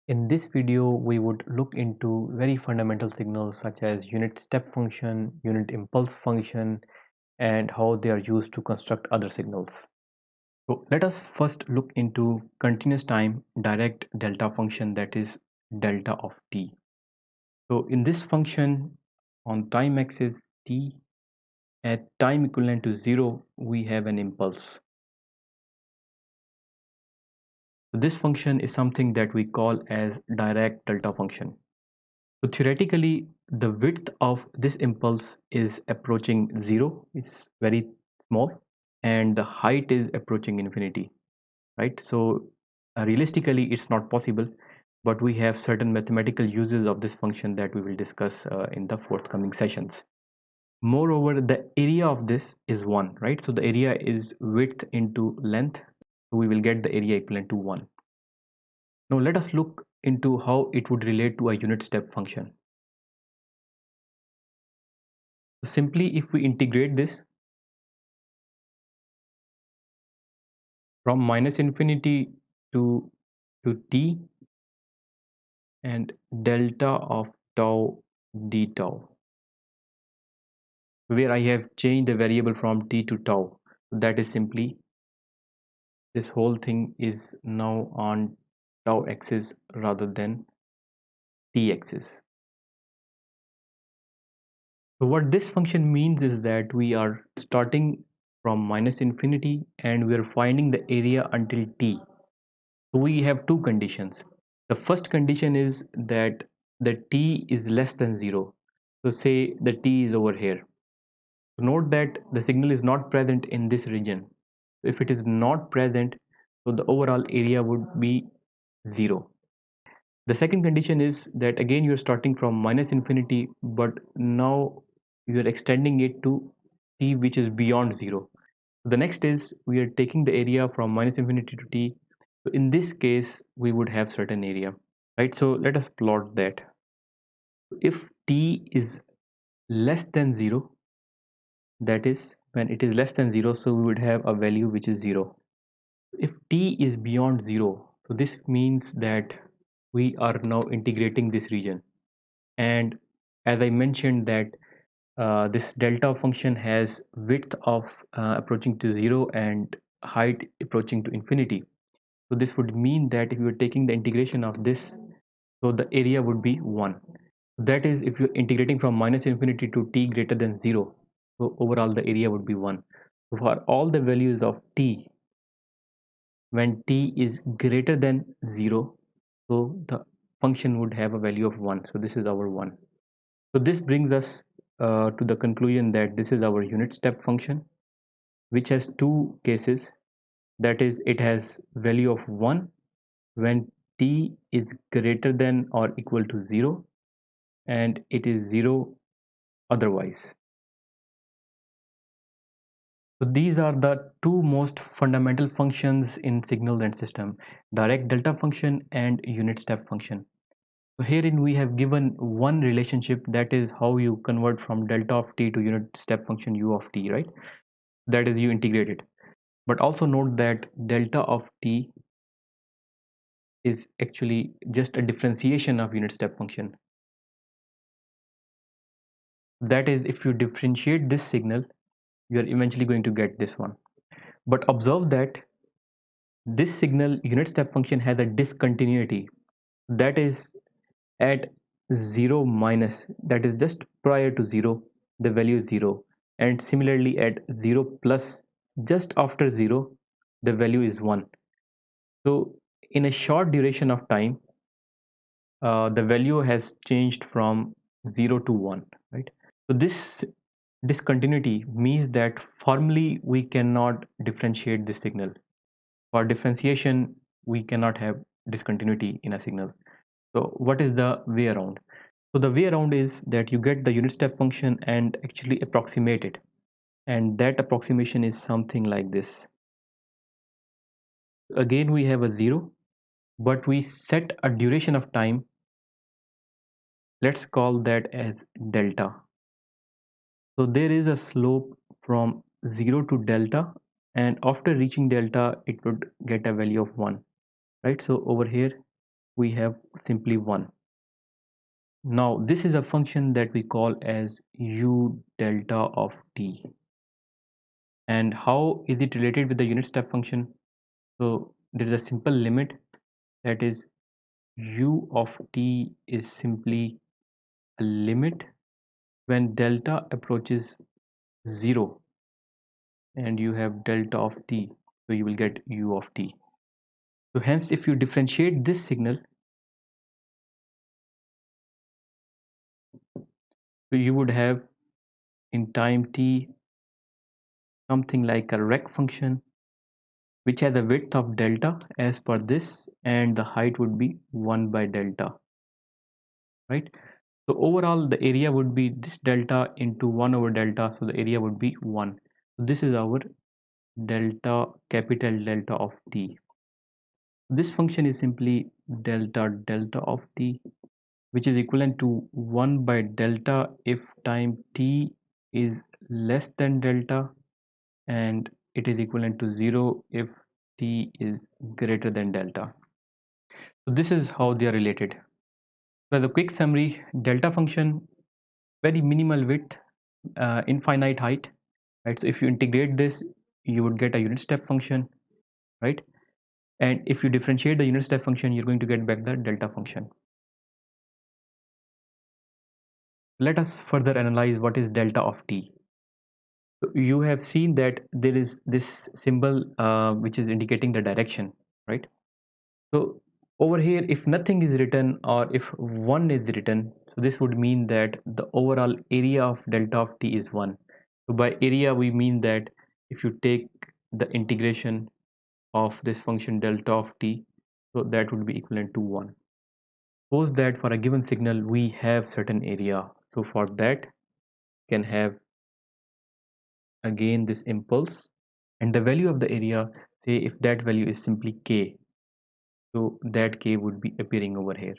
In this video, we would look into very fundamental signals such as unit step function, unit impulse function, and how they are used to construct other signals. So let us first look into continuous time direct delta function, that is delta of t. So in this function on time axis t at time equivalent to 0, we have an impulse. So this function is something that we call as Dirac delta function. So theoretically, the width of this impulse is approaching 0, it's very small, and the height is approaching infinity, right? So realistically, it's not possible, but we have certain mathematical uses of this function that we will discuss in the forthcoming sessions. Moreover, the area of this is 1, right? So the area is width into length, so we will get the area equivalent to 1. Now let us look into how it would relate to a unit step function. Simply, if we integrate this from minus infinity to t and delta of tau d tau, where I have changed the variable from t to tau. That is simply this whole thing is now on tau axis rather than t axis. So what this function means is that we are starting from minus infinity and we are finding the area until t. So we have two conditions. The first condition is that the t is less than 0. So say the t is over here. Note that the signal is not present in this region. If it is not present, so the overall area would be 0. The second condition is that again you are starting from minus infinity, but now you are extending it to t which is beyond 0. The next is we are taking the area from minus infinity to t. So in this case, we would have certain area, right? So let us plot that. If t is less than 0, that is when it is less than 0, so we would have a value which is 0. If t is beyond 0, so this means that we are now integrating this region. And as I mentioned that this delta function has width of approaching to 0 and height approaching to infinity. So this would mean that if you are taking the integration of this, so the area would be 1. That is, if you're integrating from minus infinity to t greater than 0, so overall the area would be 1. So for all the values of t, when t is greater than 0, so the function would have a value of 1. So this is our 1. So this brings us to the conclusion that this is our unit step function, which has two cases. That is, it has value of 1 when t is greater than or equal to 0, and it is 0 otherwise. So these are the two most fundamental functions in signal and system: direct delta function and unit step function. So herein we have given one relationship, that is how you convert from delta of t to unit step function u of t, right? That is, you integrate it. But also note that delta of t is actually just a differentiation of unit step function. That is, if you differentiate this signal, you are eventually going to get this one. But observe that this signal unit step function has a discontinuity, that is at 0 minus, that is just prior to 0, the value is 0, and similarly at 0 plus, just after 0, the value is 1. So in a short duration of time, the value has changed from 0 to 1, right? So this discontinuity means that formally we cannot differentiate this signal. For differentiation, we cannot have discontinuity in a signal. So what is the way around? So the way around is that you get the unit step function and actually approximate it. And that approximation is something like this. Again, we have a 0, but we set a duration of time. Let's call that as delta. So there is a slope from 0 to delta, and after reaching delta, it would get a value of 1, right? So over here, we have simply 1. Now this is a function that we call as u delta of t. And how is it related with the unit step function? So there is a simple limit, that is u of t is simply a limit when delta approaches 0 and you have delta of t, so you will get u of t. So hence if you differentiate this signal, so you would have in time t something like a rec function which has a width of delta as per this, and the height would be 1 by delta, right? So overall the area would be this delta into 1 over delta, so the area would be 1. So this is our delta, capital delta of t. This function is simply delta delta of t, which is equivalent to 1 by delta if time t is less than delta, and it is equivalent to 0 if t is greater than delta. So this is how they are related. So as a quick summary, delta function, very minimal width, infinite height, right? So if you integrate this, you would get a unit step function, right? And if you differentiate the unit step function, you're going to get back the delta function. Let us further analyze what is delta of t. So you have seen that there is this symbol which is indicating the direction, right? So over here, if nothing is written or if 1 is written, so this would mean that the overall area of delta of t is 1. So by area we mean that if you take the integration of this function delta of t, so that would be equivalent to 1. Suppose that for a given signal we have certain area, so for that can have again this impulse, and the value of the area, say if that value is simply k, so that k would be appearing over here.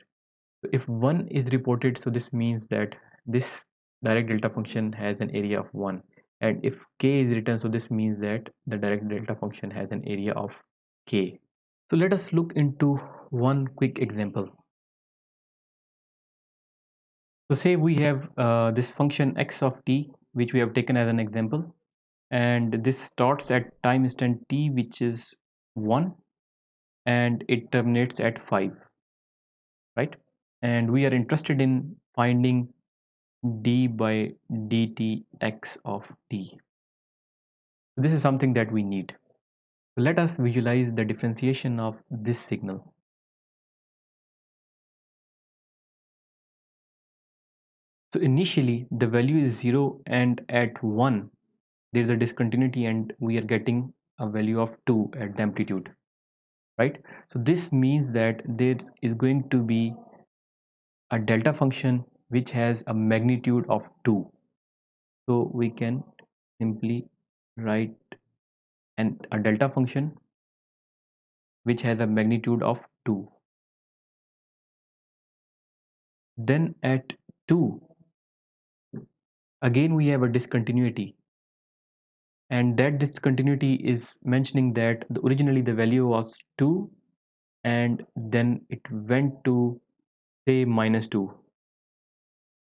So if 1 is reported, so this means that this direct delta function has an area of 1, and if k is written, so this means that the direct delta function has an area of k. So let us look into one quick example. So say we have this function x of t, which we have taken as an example, and this starts at time instant t, which is 1, and it terminates at 5, right? And we are interested in finding d by dt x of t. So this is something that we need. So let us visualize the differentiation of this signal. So initially the value is 0, and at 1 there is a discontinuity and we are getting a value of 2 at the amplitude, right? So this means that there is going to be a delta function which has a magnitude of 2. So we can simply write a delta function which has a magnitude of 2. Then at 2, again we have a discontinuity, and that discontinuity is mentioning that originally the value was 2 and then it went to say -2.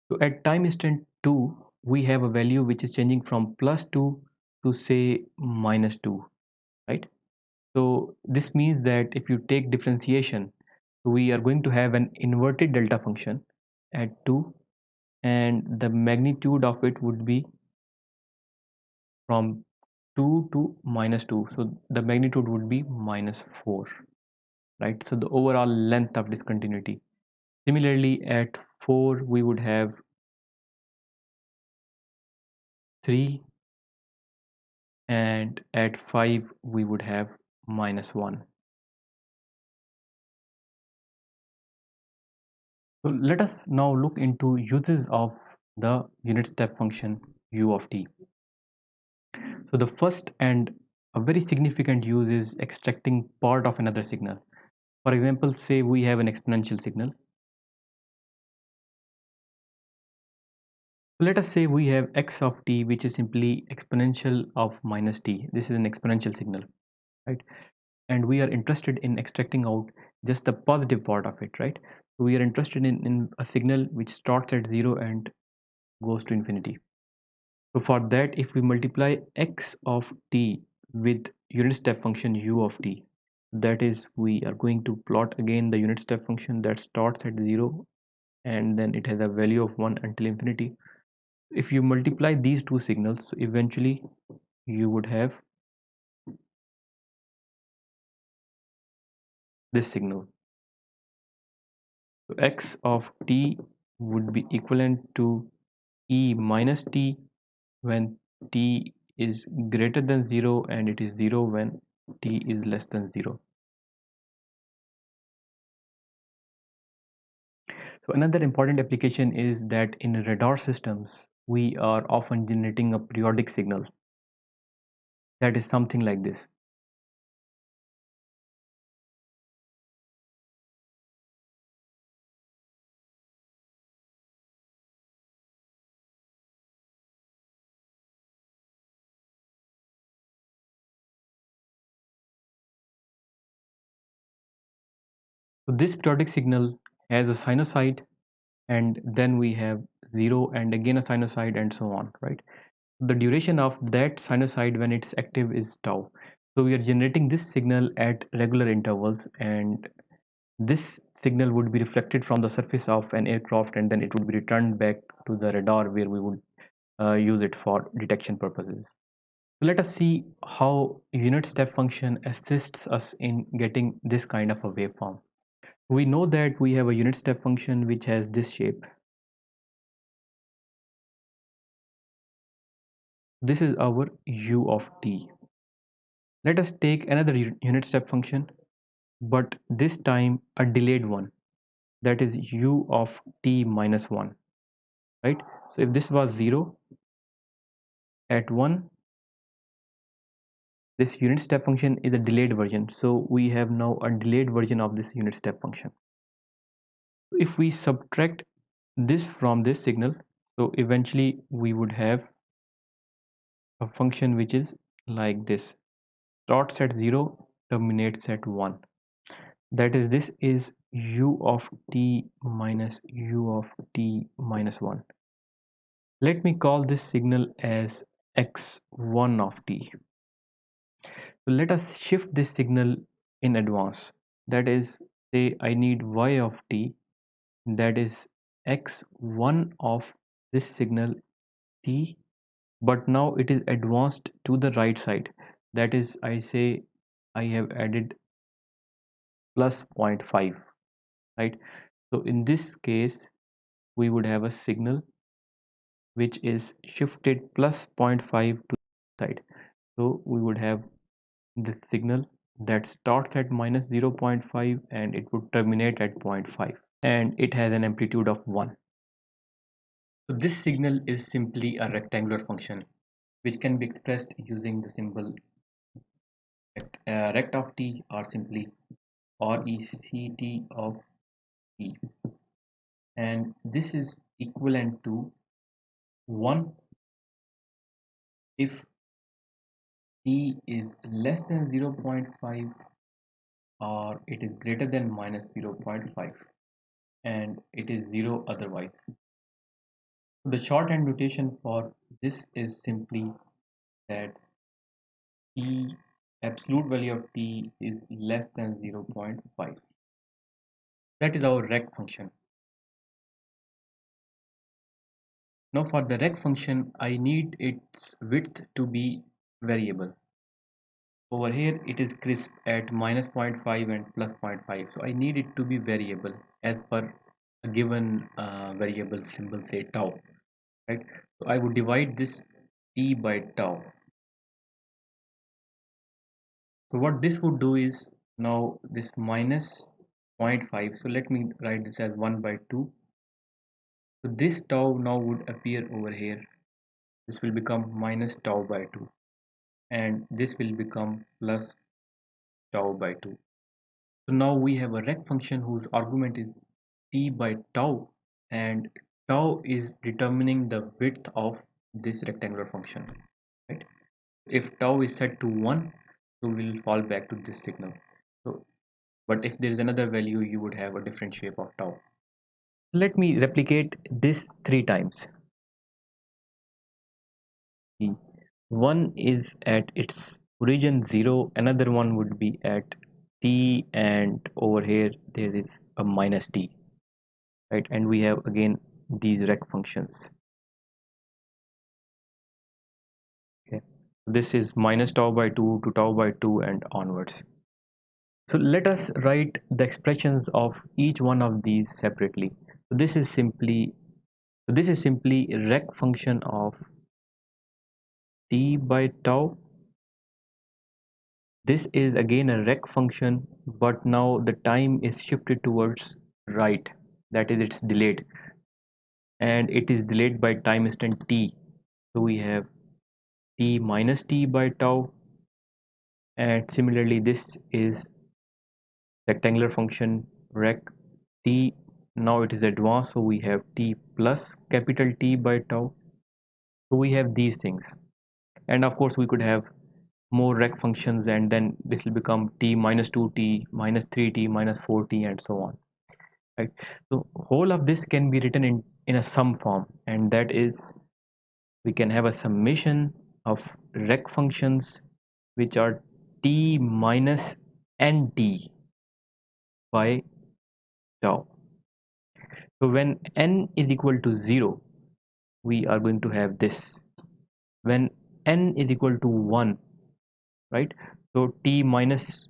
So at time instant 2, we have a value which is changing from +2 to say -2, right? So this means that if you take differentiation, we are going to have an inverted delta function at 2, and the magnitude of it would be from 2 to -2. So the magnitude would be -4, right? So the overall length of discontinuity. Similarly, at 4, we would have 3, and at 5 we would have -1. So let us now look into uses of the unit step function u of t. So the first and a very significant use is extracting part of another signal. For example, say we have an exponential signal. So let us say we have x of t, which is simply exponential of -t. This is an exponential signal, right? And we are interested in extracting out just the positive part of it, right? So we are interested in a signal which starts at 0 and goes to infinity. So for that, if we multiply x of t with unit step function u of t, that is, we are going to plot again the unit step function that starts at 0 and then it has a value of 1 until infinity. If you multiply these two signals, eventually you would have this signal. So x of t would be equivalent to e minus t when t is greater than 0 and it is 0 when t is less than 0. So another important application is that in radar systems, we are often generating a periodic signal that is something like this. So this periodic signal has a sinusoid and then we have 0 and again a sinusoid and so on, right? The duration of that sinusoid when it's active is tau. So we are generating this signal at regular intervals and this signal would be reflected from the surface of an aircraft and then it would be returned back to the radar where we would use it for detection purposes. So let us see how unit step function assists us in getting this kind of a waveform. We know that we have a unit step function which has this shape. This is our u of t. Let us take another unit step function, but this time a delayed one, that is u of t minus 1, right? So if this was 0, at 1, this unit step function is a delayed version. So we have now a delayed version of this unit step function. If we subtract this from this signal, so eventually we would have a function which is like this: starts at 0, terminates at 1. That is, this is u of t minus u of t minus 1. Let me call this signal as x1 of t. So let us shift this signal in advance. That is, say I need y of t, that is x1 of this signal t, but now it is advanced to the right side. That is, I say I have added plus zero point 0.5, right? So in this case, we would have a signal which is shifted plus zero point 0.5 to the side. So we would have this signal that starts at minus 0.5 and it would terminate at zero point 0.5 and it has an amplitude of 1. So this signal is simply a rectangular function which can be expressed using the symbol rect of t or simply rect of t, and this is equivalent to 1 if t is less than 0.5 or it is greater than minus 0.5 and it is 0 otherwise. The shorthand notation for this is simply that t absolute value of t is less than 0.5. That is our rect function. Now for the rect function, I need its width to be variable. Over here it is crisp at minus zero point 0.5 and plus zero point 0.5. So I need it to be variable as per a given variable symbol, say tau, right? So I would divide this t by tau. So what this would do is now this minus zero point 0.5. So let me write this as 1 by 2. So this tau now would appear over here. This will become minus tau by 2 and this will become plus tau by 2. So now we have a rect function whose argument is t by tau and tau is determining the width of this rectangular function, right? If tau is set to 1, so we will fall back to this signal. So but if there is another value, you would have a different shape of tau. Let me replicate this three times. One is at its origin 0, another one would be at t, and over here there is a minus t, right? And we have again these rect functions. Okay, this is minus tau by 2 to tau by 2 and onwards. So let us write the expressions of each one of these separately. So this is simply rect function of t by tau. This is again a rect function, but now the time is shifted towards right, that is it's delayed, and it is delayed by time instant t. So we have t minus t by tau, and similarly this is rectangular function rec t. Now it is advanced, so we have t plus capital T by tau. So we have these things, and of course we could have more rec functions, and then this will become t minus 2t minus 3t minus 4t and so on, right? So whole of this can be written in a sum form, and that is we can have a summation of rec functions which are t minus nt by tau. So when n is equal to 0, we are going to have this. When n is equal to 1, right? So t minus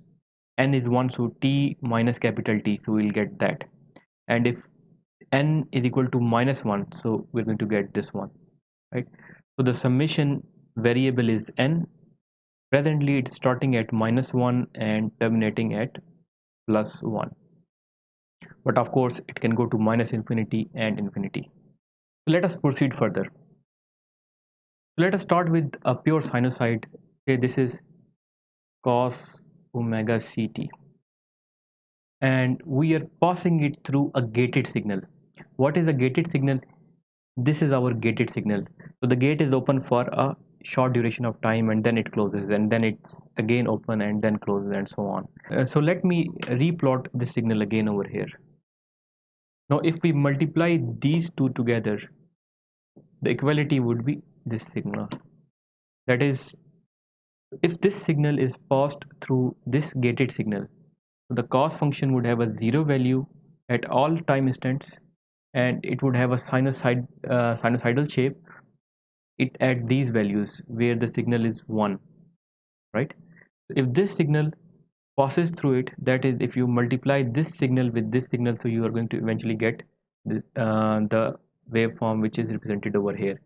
n is 1, so t minus capital T, so we'll get that. And if n is equal to minus 1, so we're going to get this one, right? So the summation variable is n. Presently it's starting at minus 1 and terminating at plus 1, but of course it can go to minus infinity and infinity. So let us proceed further. So let us start with a pure sinusoid. Okay, this is cos omega ct, and we are passing it through a gated signal. What is a gated signal? This is our gated signal. So the gate is open for a short duration of time, and then it closes, and then it's again open and then closes, and so on. So let me replot this signal again over here. Now if we multiply these two together, the equality would be this signal. That is, if this signal is passed through this gated signal, the cos function would have a zero value at all time instants, and it would have a sinusoidal shape it at these values where the signal is 1, right? If this signal passes through it, that is, if you multiply this signal with this signal, so you are going to eventually get the waveform which is represented over here.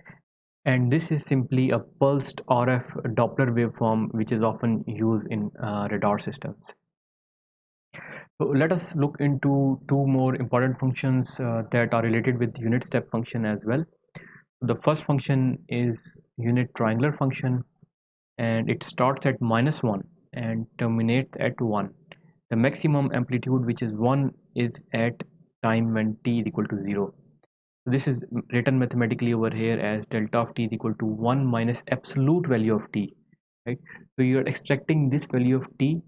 And this is simply a pulsed RF Doppler waveform which is often used in radar systems. So let us look into two more important functions that are related with unit step function as well. The first function is unit triangular function, and it starts at minus 1 and terminates at 1. The maximum amplitude, which is 1, is at time when t is equal to 0. So this is written mathematically over here as delta of t is equal to 1 minus absolute value of t, right? So you are extracting this value of t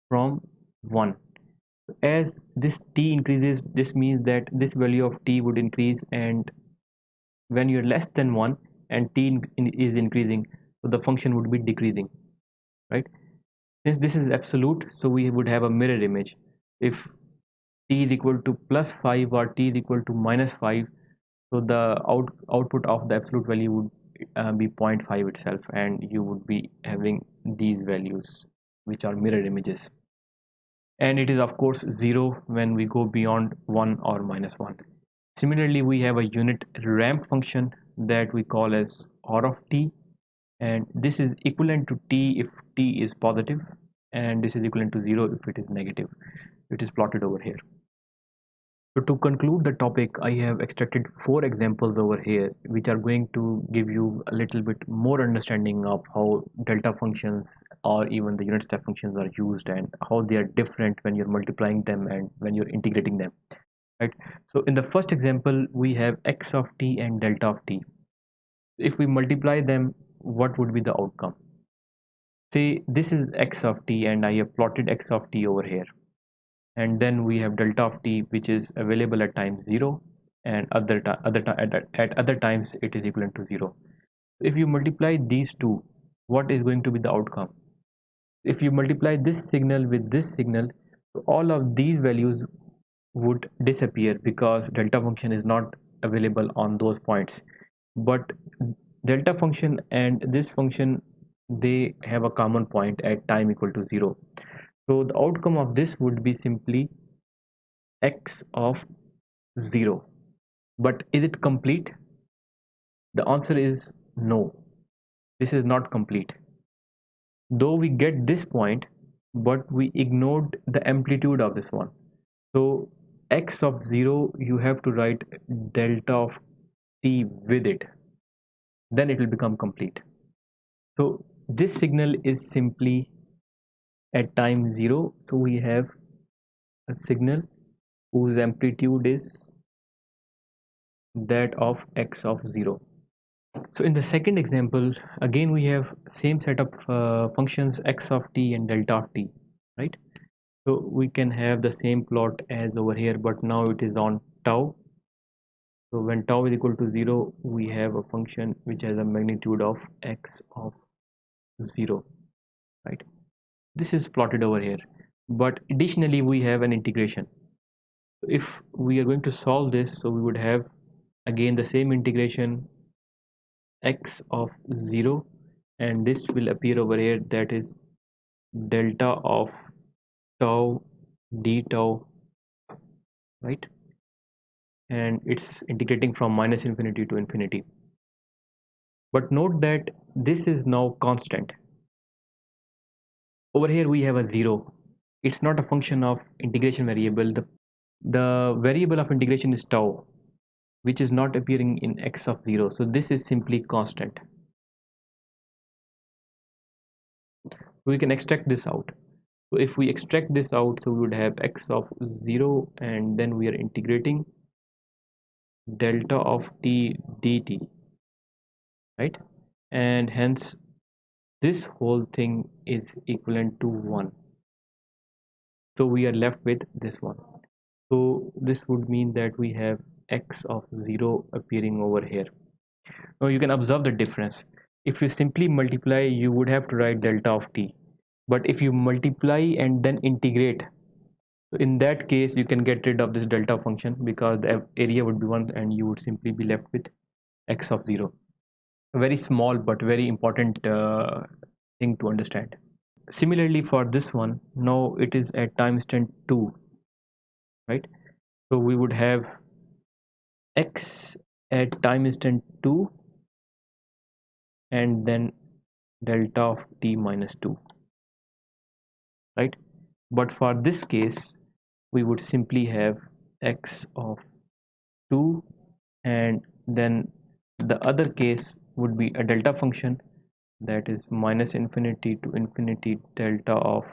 from 1. As this t increases, this means that this value of t would increase, and when you're less than 1 and t is increasing, so the function would be decreasing, right? Since this is absolute, so we would have a mirror image. If t is equal to plus 5 or t is equal to minus 5, so the output of the absolute value would be 0.5 itself, and you would be having these values which are mirror images. And it is of course 0 when we go beyond 1 or minus 1. Similarly, we have a unit ramp function that we call as r of t, and this is equivalent to t if t is positive, and this is equivalent to 0 if it is negative. It is plotted over here. So to conclude the topic, I have extracted 4 examples over here which are going to give you a little bit more understanding of how delta functions or even the unit step functions are used, and how they are different when you're multiplying them and when you're integrating them, right? So in the first example, we have x of t and delta of t. If we multiply them, what would be the outcome? Say this is x of t, and I have plotted x of t over here. and then we have delta of t, which is available at time 0, and at other times it is equivalent to 0. If you multiply these two, what is going to be the outcome? If you multiply this signal with this signal, all of these values would disappear because delta function is not available on those points. But delta function and this function, they have a common point at time equal to 0. So the outcome of this would be simply x of 0. But is it complete? The answer is no. This is not complete. Though we get this point, but we ignored the amplitude of this one. So x of 0, you have to write delta of t with it. Then it will become complete. So this signal is simply at time 0. So we have a signal whose amplitude is that of x of 0. So in the second example, again we have same set of functions x of t and delta of t, right? So we can have the same plot as over here, but now it is on tau. So when tau is equal to 0, we have a function which has a magnitude of x of 0, right? This is plotted over here, but additionally we have an integration. If we are going to solve this, so we would have again the same integration x of 0, and this will appear over here, that is delta of tau d tau, right? And it's integrating from minus infinity to infinity. But note that this is now constant. Over here we have a 0. It's not a function of integration variable. The variable of integration is tau, which is not appearing in x of 0. So this is simply constant. We can extract this out. So if we extract this out, so we would have x of 0, and then we are integrating delta of t dt, right? And hence this whole thing is equivalent to 1. So we are left with this one. So this would mean that we have x of 0 appearing over here. Now you can observe the difference. If you simply multiply, you would have to write delta of t. But if you multiply and then integrate, so in that case you can get rid of this delta function because the area would be 1 and you would simply be left with x of 0. A very small but very important thing to understand. Similarly for this one, now it is at time instant 2, right? So we would have x at time instant 2 and then delta of t minus 2, right? But for this case we would simply have x of 2, and then the other case would be a delta function, that is minus infinity to infinity delta of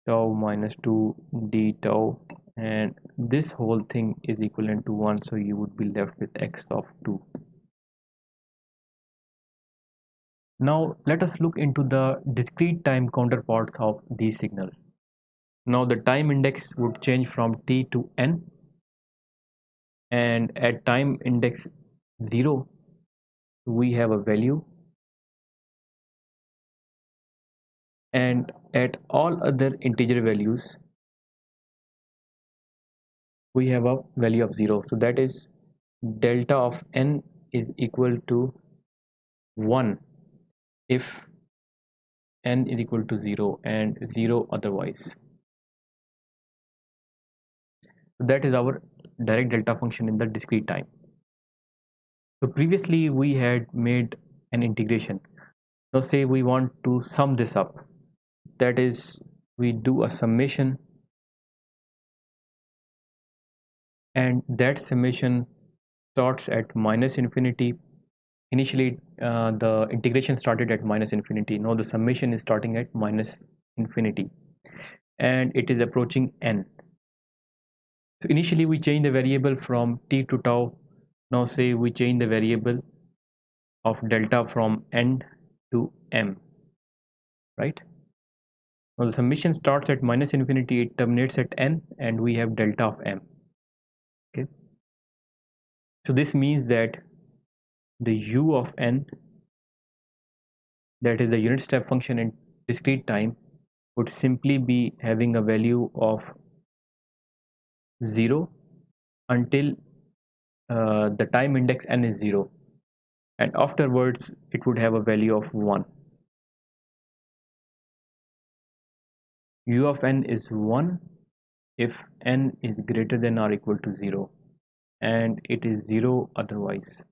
tau minus 2 d tau, and this whole thing is equivalent to 1, so you would be left with x of 2. Now let us look into the discrete time counterparts of these signals. Now the time index would change from t to n, and at time index 0 we have a value, and at all other integer values we have a value of 0. So that is delta of n is equal to 1 if n is equal to 0 and 0 otherwise. So that is our direct delta function in the discrete time. So previously we had made an integration. Now say we want to sum this up, that is we do a summation, and that summation starts at minus infinity. Initially the integration started at minus infinity. Now the summation is starting at minus infinity and it is approaching n. So initially we change the variable from t to tau. Now say we change the variable of delta from n to m, right? Now the summation starts at minus infinity, it terminates at n, and we have delta of m. Okay, so this means that the u of n, that is the unit step function in discrete time, would simply be having a value of 0 until the time index n is 0, and afterwards it would have a value of 1. U of n is 1 if n is greater than or equal to 0, and it is 0 otherwise.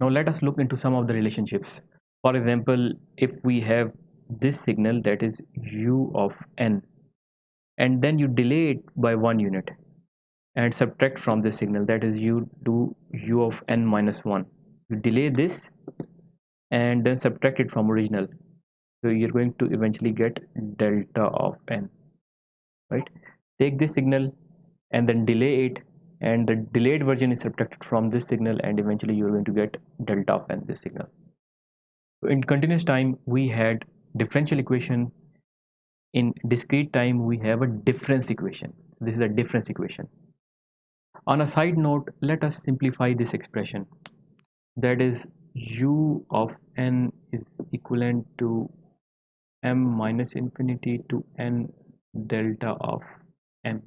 Now let us look into some of the relationships. For example, if we have this signal, that is u of n, and then you delay it by 1 unit and subtract from this signal, that is you do u of n minus 1. You delay this and then subtract it from original, so you're going to eventually get delta of n, right? Take this signal and then delay it, and the delayed version is subtracted from this signal, and eventually you're going to get delta of n, this signal. So in continuous time we had differential equation. In discrete time we have a difference equation. This is a difference equation. On a side note, let us simplify this expression, that is u of n is equivalent to m minus infinity to n delta of m.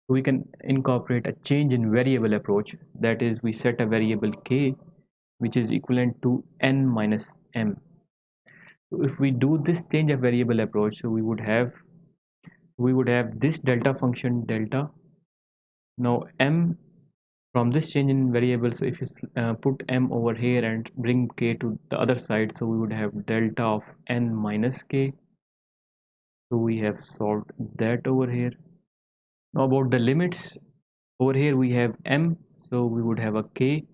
We can incorporate a change in variable approach, that is we set a variable k which is equivalent to n minus m. So if we do this change of variable approach, so we would have this delta function delta. Now m, from this change in variable, so if you put m over here and bring k to the other side, so we would have delta of n minus k. So we have solved that over here. Now about the limits, over here we have m, so we would have a k.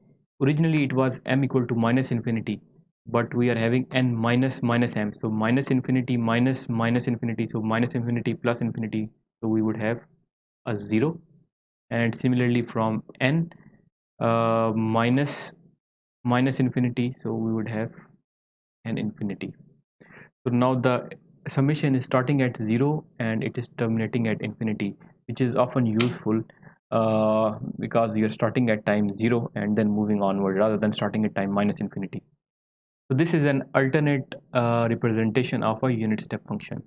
Originally it was m equal to minus infinity, but we are having n minus minus m, so minus infinity minus minus infinity, so minus infinity plus infinity, so we would have a 0. And similarly from n minus minus infinity, so we would have an infinity. So now the summation is starting at 0 and it is terminating at infinity, which is often useful because you are starting at time 0 and then moving onward, rather than starting at time minus infinity. So this is an alternate representation of a unit step function.